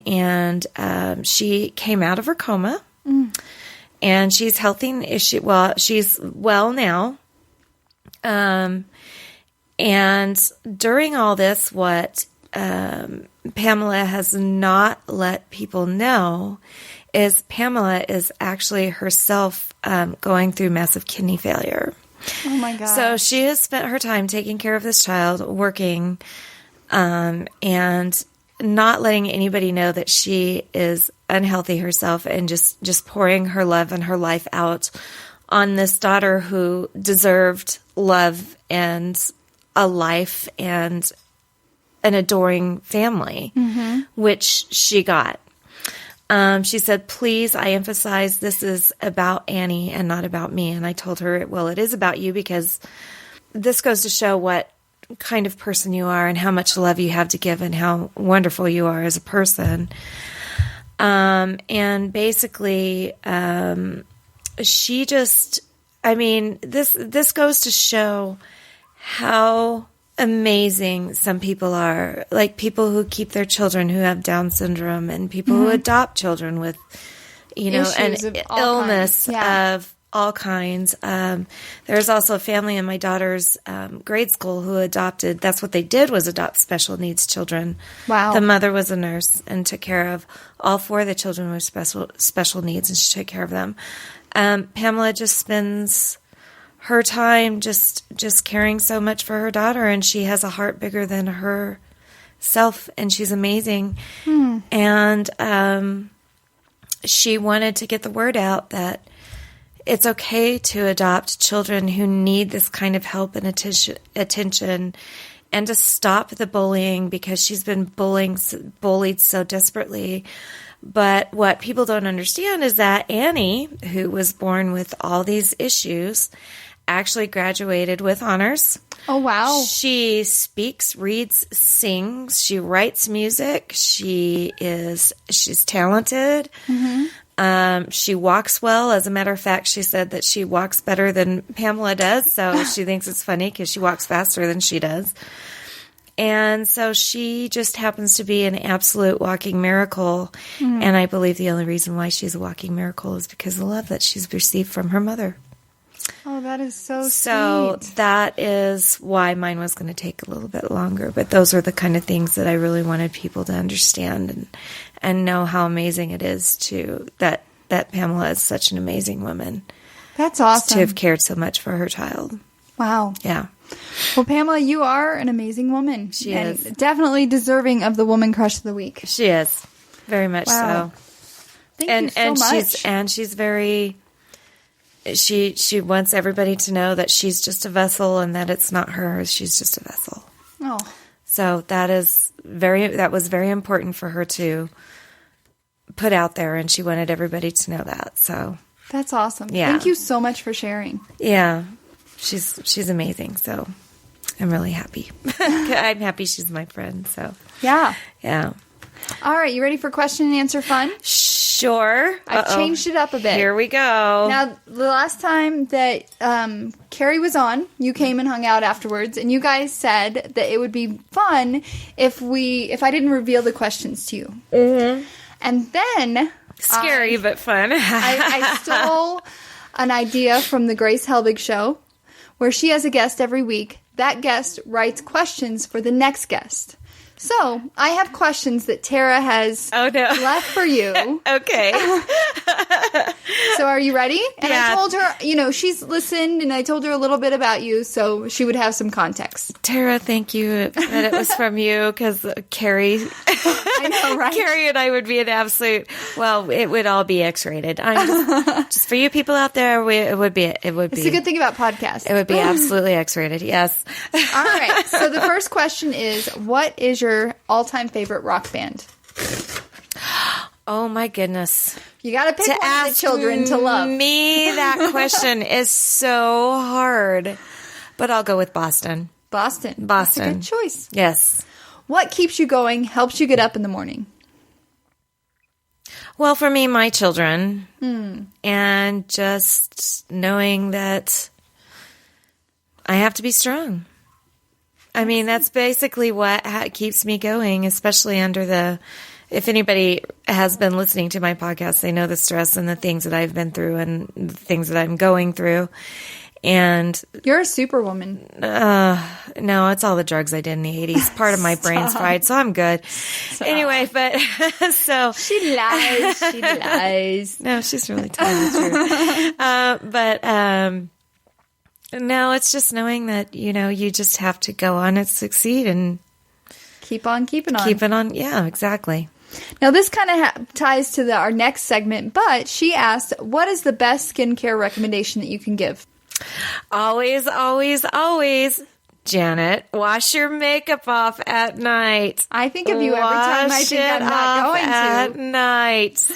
and she came out of her coma, and she's healthy. She's well now. And during all this, what Pamela has not let people know is Pamela is actually herself going through massive kidney failure. Oh my God. So she has spent her time taking care of this child, working, and not letting anybody know that she is unhealthy herself, and just pouring her love and her life out on this daughter who deserved love and a life and an adoring family, which she got. She said, please, I emphasize this is about Annie and not about me. And I told her, well, it is about you, because this goes to show what kind of person you are and how much love you have to give and how wonderful you are as a person. And basically, she just, I mean, this goes to show how amazing some people are, like people who keep their children who have Down syndrome, and people who adopt children with, Issues an of all illness kinds. of all kinds. There's also a family in my daughter's grade school who adopted, that's what they did, was adopt special needs children. Wow. The mother was a nurse and took care of all four of the children with special needs, and she took care of them. Pamela just spends her time just caring so much for her daughter, and she has a heart bigger than herself, and she's amazing. And she wanted to get the word out that it's okay to adopt children who need this kind of help and attention, and to stop the bullying, because she's been bullied so desperately. But what people don't understand is that Annie, who was born with all these issues, actually graduated with honors. Oh, wow. She speaks, reads, sings. She writes music. She's talented. She walks well. As a matter of fact, she said that she walks better than Pamela does. So she thinks it's funny because she walks faster than she does. And so she just happens to be an absolute walking miracle. And I believe the only reason why she's a walking miracle is because of the love that she's received from her mother. Oh, that is so sweet. So that is why mine was going to take a little bit longer. But those are the kind of things that I really wanted people to understand and know how amazing it is that Pamela is such an amazing woman. That's awesome. To have cared so much for her child. Wow. Yeah. Well, Pamela, you are an amazing woman. She and is. Definitely deserving of the Woman Crush of the Week. She is. Very much Wow. so. Thank you so much. She's very... She wants everybody to know that she's just a vessel, and that it's not her. She's just a vessel. Oh. So that was very important for her to put out there, and she wanted everybody to know that. So That's awesome. Yeah. Thank you so much for sharing. yeah, she's amazing. So I'm really happy. I'm happy she's my friend. So Yeah. yeah. All right. You ready for question and answer fun? Sure. I've changed it up a bit. Here we go. Now, the last time that Carrie was on, you came and hung out afterwards, and you guys said that it would be fun if I didn't reveal the questions to you. Mm-hmm. And then... Scary, but fun. I stole an idea from the Grace Helbig show, where she has a guest every week. That guest writes questions for the next guest. So, I have questions that Tara has left for you. Okay. So, are you ready? And Yeah. I told her, she's listened, and I told her a little bit about you, so she would have some context. Tara, thank you that it was from you, because Carrie... I know, right? Carrie and I would be an absolute... Well, it would all be X-rated. Just for you people out there, it would be... It's a good thing about podcasts. It would be absolutely X-rated, yes. All right. So, the first question is, what is your all-time favorite rock band? Oh, my goodness. You got to pick one of the children to love. Me, that question is so hard. But I'll go with Boston. Boston. Boston. That's a good choice. Yes. What keeps you going, helps you get up in the morning? Well, for me, my children. And just knowing that I have to be strong. I mean, that's basically what keeps me going, especially under the if anybody has been listening to my podcast, they know the stress and the things that I've been through and the things that I'm going through. And you're a superwoman. No, it's all the drugs I did in the 80s. Part of my brain's fried, so I'm good. Anyway, but so she lies. She lies. No, she's really telling the truth. But no, it's just knowing that you just have to go on and succeed and keep on keeping on. Keep it on. Yeah, exactly. Now, this kind of ties to our next segment, but she asked, what is the best skincare recommendation that you can give? Always, always, always, Janet, wash your makeup off at night. I think of you every time I think I'm not going to. At night.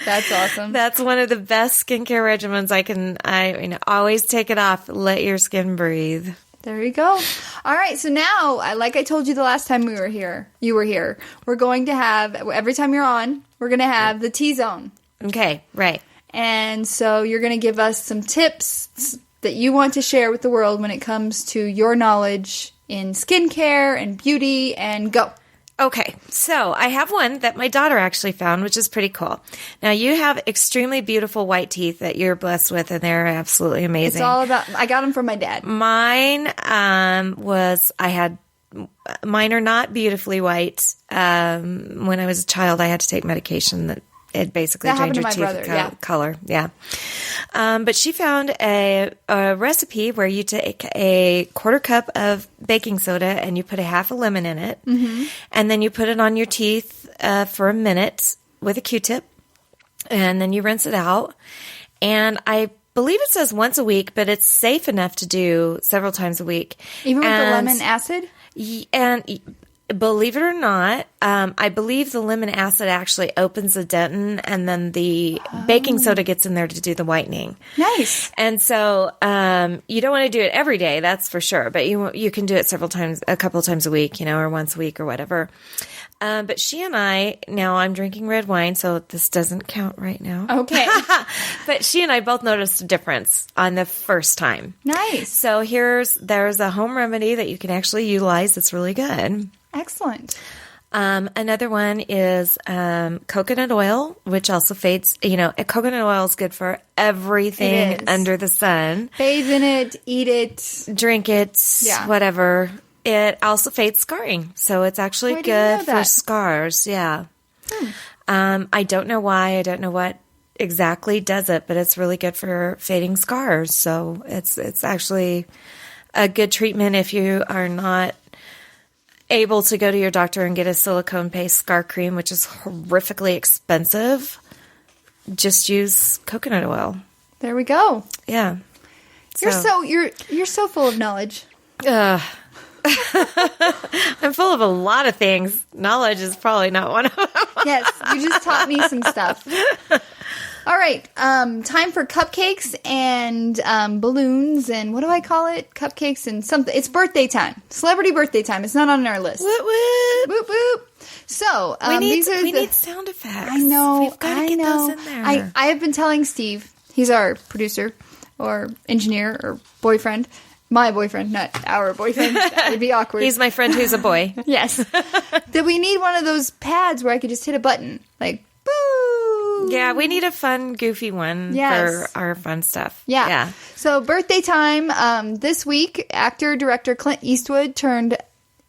That's awesome. That's one of the best skincare regimens I always take it off. Let your skin breathe. There you go. All right. So now, like I told you the last time you were here, we're going to have, every time you're on, we're going to have the T-Zone. Okay. Right. And so you're going to give us some tips that you want to share with the world when it comes to your knowledge in skincare and beauty, and go. Okay, so I have one that my daughter actually found, which is pretty cool. Now, you have extremely beautiful white teeth that you're blessed with, and they're absolutely amazing. It's all about, I got them from my dad. Mine mine are not beautifully white. When I was a child, I had to take medication that it basically changed your teeth color. Yeah. But she found a recipe where you take a quarter cup of baking soda and you put a half a lemon in it. Mm-hmm. And then you put it on your teeth for a minute with a Q-tip. And then you rinse it out. And I believe it says once a week, but it's safe enough to do several times a week. Even with the lemon acid? And believe it or not, I believe the lemon acid actually opens the dentin, and then the baking soda gets in there to do the whitening. Nice. And so you don't want to do it every day, that's for sure. But you can do it a couple of times a week, or once a week or whatever. But she and now I'm drinking red wine, so this doesn't count right now. Okay. But she and I both noticed a difference on the first time. Nice. So there's a home remedy that you can actually utilize that's really good. Excellent. Another one is coconut oil, which also fades. Coconut oil is good for everything under the sun. Bathe in it, eat it, drink it, whatever. It also fades scarring, so it's actually good for scars. Yeah. I don't know why. I don't know what exactly does it, but it's really good for fading scars. So it's actually a good treatment if you are not able to go to your doctor and get a silicone paste scar cream, which is horrifically expensive. Just use coconut oil. There we go. Yeah. You're so full of knowledge. I'm full of a lot of things. Knowledge is probably not one of them. Yes, you just taught me some stuff. All right, time for cupcakes and balloons and what do I call it? Cupcakes and something. It's birthday time. Celebrity birthday time. It's not on our list. Whoop, whoop. Whoop, whoop. So, we need sound effects. I know. We've got to get those in there. I have been telling Steve, he's our producer or engineer or boyfriend. My boyfriend, not our boyfriend. That would be awkward. He's my friend who's a boy. Yes. That we need one of those pads where I could just hit a button. Like, boo! Yeah, we need a fun, goofy one for our fun stuff. Yeah. So, birthday time. This week, actor-director Clint Eastwood turned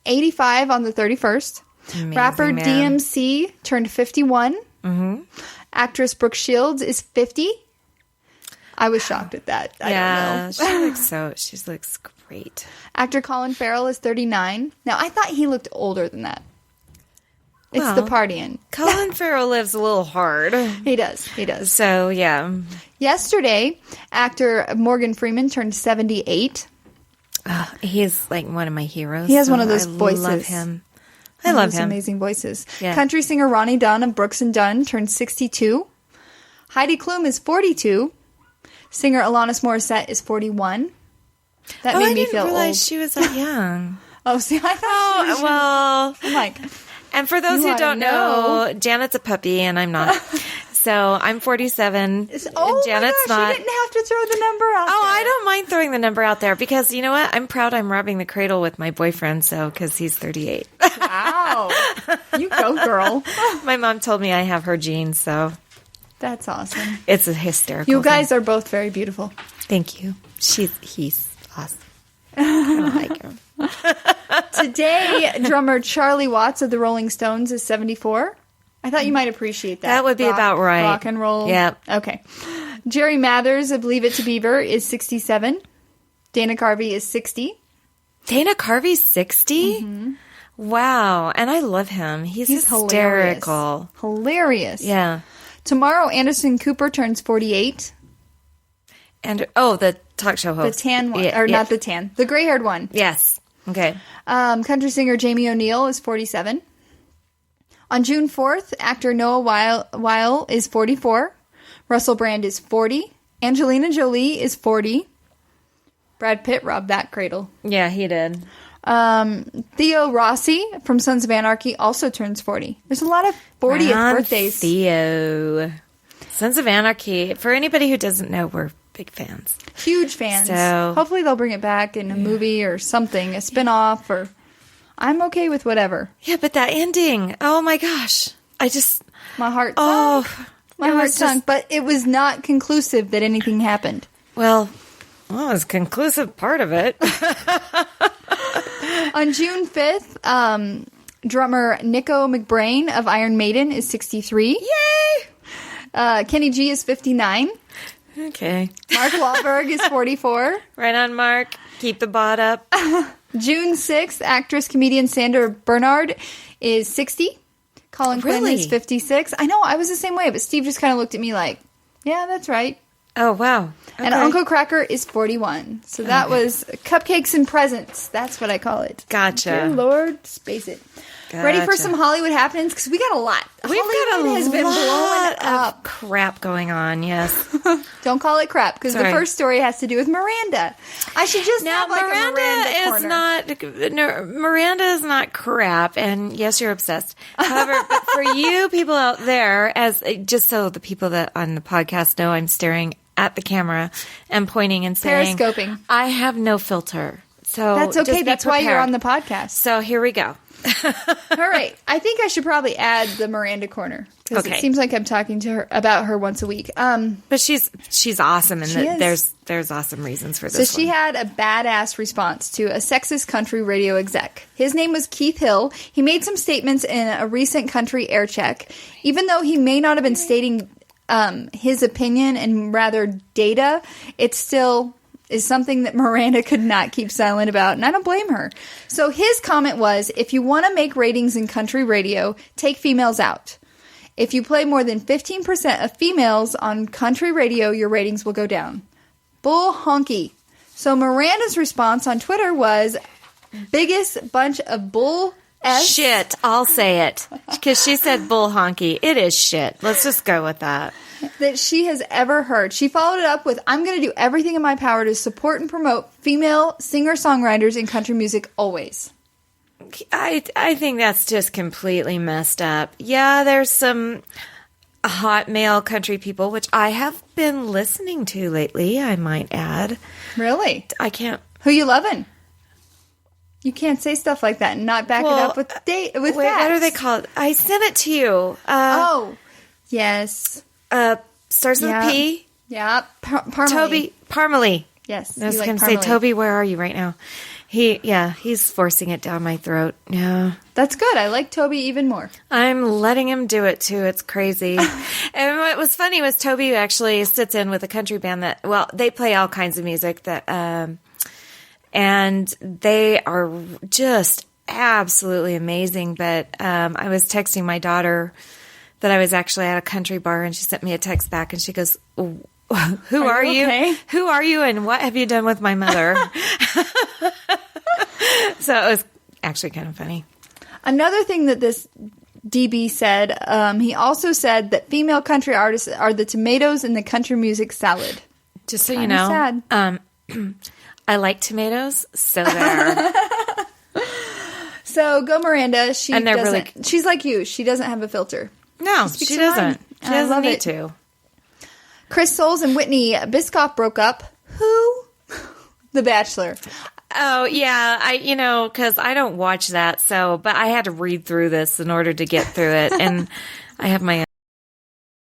85 on the 31st. Amazing, Rapper man. DMC turned 51. Mm-hmm. Actress Brooke Shields is 50. I was shocked at that. I don't know. She looks great. Actor Colin Farrell is 39. Now, I thought he looked older than that. It's the partying. Colin Farrell lives a little hard. He does. So, yeah. Yesterday, actor Morgan Freeman turned 78. He's like one of my heroes. He has one of those voices. I love him. I love him. Amazing voices. Yeah. Country singer Ronnie Dunn of Brooks and Dunn turned 62. Heidi Klum is 42. Singer Alanis Morissette is 41. That made me feel old. I didn't realize she was that young. Oh, see, I thought she was well. I'm like, and for those who don't know, Janet's a puppy and I'm not. So I'm 47. Janet's not. You didn't have to throw the number out there. I don't mind throwing the number out there because you know what? I'm proud I'm robbing the cradle with my boyfriend, because he's 38. Wow. Wow. You go, girl. My mom told me I have her genes, so That's awesome. it's a hysterical You guys thing. are both very beautiful. Thank you. He's awesome. I like him. Today, drummer Charlie Watts of the Rolling Stones is 74. I thought you might appreciate that. That would be about right. Rock and roll. Yep. Okay. Jerry Mathers of Leave It to Beaver is 67. Dana Carvey is 60. Dana Carvey's 60? Wow. And I love him. He's hysterical. Hilarious. Yeah. Tomorrow, Anderson Cooper turns 48. And the talk show The host. tan one. Yeah, Or yeah. not the tan. The gray-haired one. Yes. Okay. Country singer Jamie O'Neill is 47. On June 4th, actor Noah Weil is 44. Russell Brand is 40. Angelina Jolie is 40. Brad Pitt robbed that cradle. Yeah, he did. Theo Rossi from Sons of Anarchy also turns 40. There's a lot of 40th Ron birthdays. Theo. Sons of Anarchy. For anybody who doesn't know, we're big fans. Huge fans. So- Hopefully they'll bring it back in a movie or something, a spin-off, or I'm okay with whatever. Yeah, but that ending. Oh my gosh. My heart Oh. sunk. My heart sunk. But it was not conclusive that anything happened. Well, it was a conclusive part of it. On June 5th, drummer Nico McBrain of Iron Maiden is 63. Yay! Kenny G is 59. Okay. Mark Wahlberg is 44. Right on, Mark. Keep the bot up. June 6th, actress comedian Sandra Bernard is 60. Colin Quinn Really? is 56. I know, I was the same way, but Steve just kind of looked at me like, yeah, that's right. Oh, wow. Okay. And Uncle Cracker is 41. So that was cupcakes and presents. That's what I call it. Gotcha. Dear Lord, space it. Ready for Gotcha. some Hollywood happenings? Because we got a lot. We've Hollywood got a has been blowing lot up. of crap going on, yes. Don't call it crap, because the Sorry. first story has to do with Miranda. I should just Now, have like Miranda a Miranda is corner. Miranda is not crap, and yes, you're obsessed. However, but for you people out there, just so the people that on the podcast know, I'm staring at the camera and pointing and saying, Periscoping. I have no filter. So That's just okay. be That's why you're prepared. on the podcast. So here we go. All right. I think I should probably add the Miranda corner, because Okay. it seems like I'm talking to her about her once a week. But she's awesome, and She is. there's awesome reasons for So this. she had a badass response to a sexist country radio exec. His name was Keith Hill. He made some statements in a recent country air check. Even though he may not have been stating his opinion and rather data, it still is something that Miranda could not keep silent about, and I don't blame her. So his comment was, if you want to make ratings in country radio, take females out. If you play more than 15% of females on country radio, your ratings will go down. Bull honky. So Miranda's response on Twitter was, biggest bunch of bull S. Shit, I'll say it. Because she said bull honky. It is shit. Let's just go with that. that she has ever heard. She followed it up with, I'm going to do everything in my power to support and promote female singer-songwriters in country music always. I think that's just completely messed up. Yeah, there's some hot male country people, which I have been listening to lately, I might add. Really? I can't... Who you loving? You can't say stuff like that and not back it up with Wait, facts. what are they called? I sent it to you. Oh, yes. Starts with Yeah. P. Yeah. Parmalee. Toby Parmalee. Yes. I was you like going to say, Parmalee. Toby, where are you right now? He's forcing it down my throat. Yeah. That's good. I like Toby even more. I'm letting him do it too. It's crazy. And what was funny was Toby actually sits in with a country band that, well, they play all kinds of music that, and they are just absolutely amazing. But I was texting my daughter that I was actually at a country bar, and she sent me a text back, and she goes, Who are you? Okay? Who are you, and what have you done with my mother? So it was actually kind of funny. Another thing that this DB said, he also said that female country artists are the tomatoes in the country music salad. Just so you Kinda know, sad. I like tomatoes, so there. So go Miranda. And they're really- She's like you. She doesn't have a filter. No, speaks she her mind. doesn't. She I doesn't love need it. to. Chris Soules and Whitney Biscoff broke up. Who? The Bachelor. Oh, yeah. Because I don't watch that. But I had to read through this in order to get through it. And I have my